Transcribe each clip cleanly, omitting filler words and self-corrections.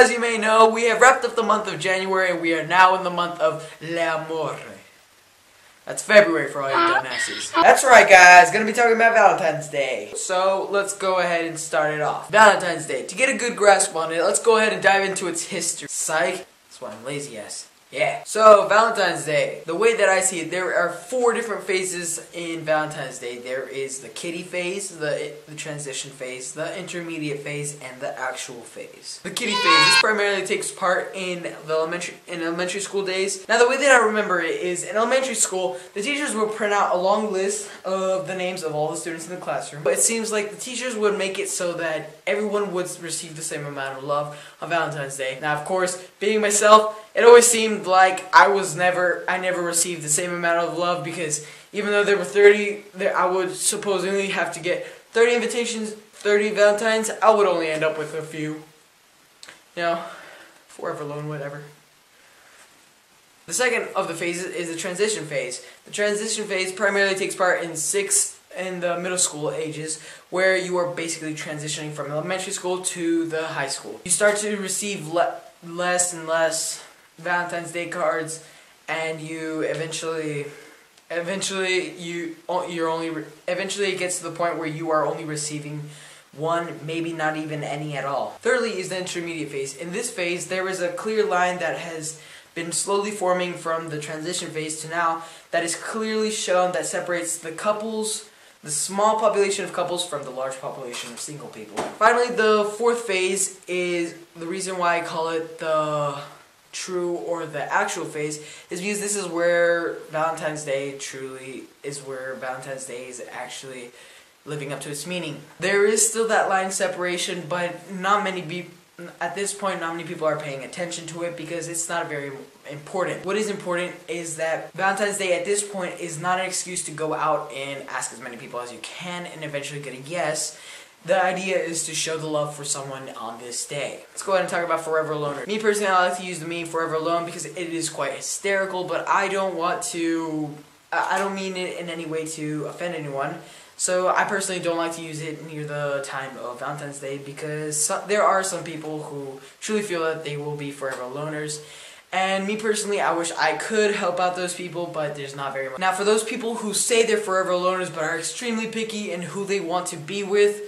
as you may know, we have wrapped up the month of January and we are now in the month of L'Amore. That's February for all you dumbasses. That's right, guys. Gonna be talking about Valentine's Day. So let's go ahead and start it off. Valentine's Day. To get a good grasp on it, let's go ahead and dive into its history. Psych. That's why I'm lazy ass. Yeah. So, Valentine's Day. The way that I see it, there are 4 different phases in Valentine's Day. There is the kiddie phase, the transition phase, the intermediate phase, and the actual phase. The kiddie phase, this primarily takes part in the elementary school days. Now, the way that I remember it is, in elementary school, the teachers would print out a long list of the names of all the students in the classroom. But it seems like the teachers would make it so that everyone would receive the same amount of love on Valentine's Day. Now, of course, being myself, it always seemed like I never received the same amount of love, because even though there were 30, I would supposedly have to get 30 invitations, 30 Valentines. I would only end up with a few. You know, forever alone, whatever. The second of the phases is the transition phase. The transition phase primarily takes part in the middle school ages, where you are basically transitioning from elementary school to the high school. You start to receive less and less Valentine's Day cards, and you eventually it gets to the point where you are only receiving one, maybe not even any at all. Thirdly is the intermediate phase. In this phase, there is a clear line that has been slowly forming from the transition phase to now, that is clearly shown, that separates the couples, the small population of couples, from the large population of single people. Finally, the 4th phase is the reason why I call it the true or the actual phase, is because this is where Valentine's Day is actually living up to its meaning. There is still that line separation, but at this point, not many people are paying attention to it because it's not very important. What is important is that Valentine's Day at this point is not an excuse to go out and ask as many people as you can and eventually get a yes. The idea is to show the love for someone on this day. Let's go ahead and talk about Forever Alone. Me personally, I like to use the meme Forever Alone because it is quite hysterical, but I don't mean it in any way to offend anyone. So I personally don't like to use it near the time of Valentine's Day, because there are some people who truly feel that they will be forever loners. And me personally, I wish I could help out those people, but there's not very much. Now, for those people who say they're forever loners but are extremely picky in who they want to be with,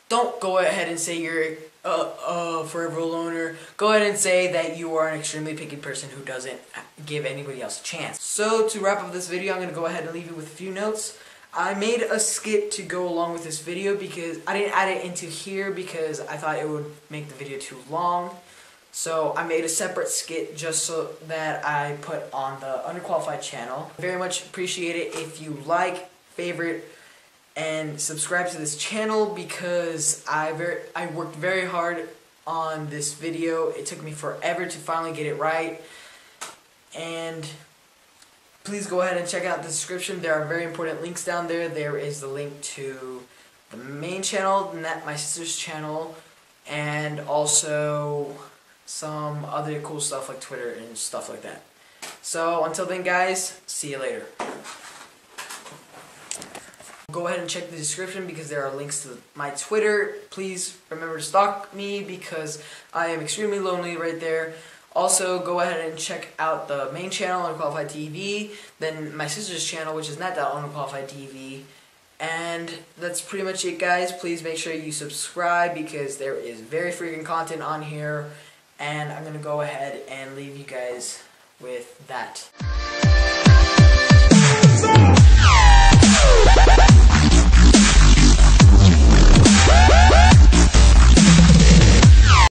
don't go ahead and say you're a forever loner. Go ahead and say that you are an extremely picky person who doesn't give anybody else a chance. So to wrap up this video, I'm going to go ahead and leave you with a few notes. I made a skit to go along with this video because I didn't add it into here because I thought it would make the video too long. So I made a separate skit just so that I put on the Underqualified channel. Very much appreciate it if you like, favorite, and subscribe to this channel, because I worked very hard on this video. It took me forever to finally get it right. And please go ahead and check out the description. There are very important links down there. There is the link to the main channel, my sister's channel, and also some other cool stuff like Twitter and stuff like that. So until then, guys, see you later. Go ahead and check the description because there are links to my Twitter. Please remember to stalk me because I am extremely lonely right there. Also, go ahead and check out the main channel, Underqualified TV, then my sister's channel, which is not.underqualified TV. And that's pretty much it, guys. Please make sure you subscribe because there is very freaking content on here. And I'm going to go ahead and leave you guys with that.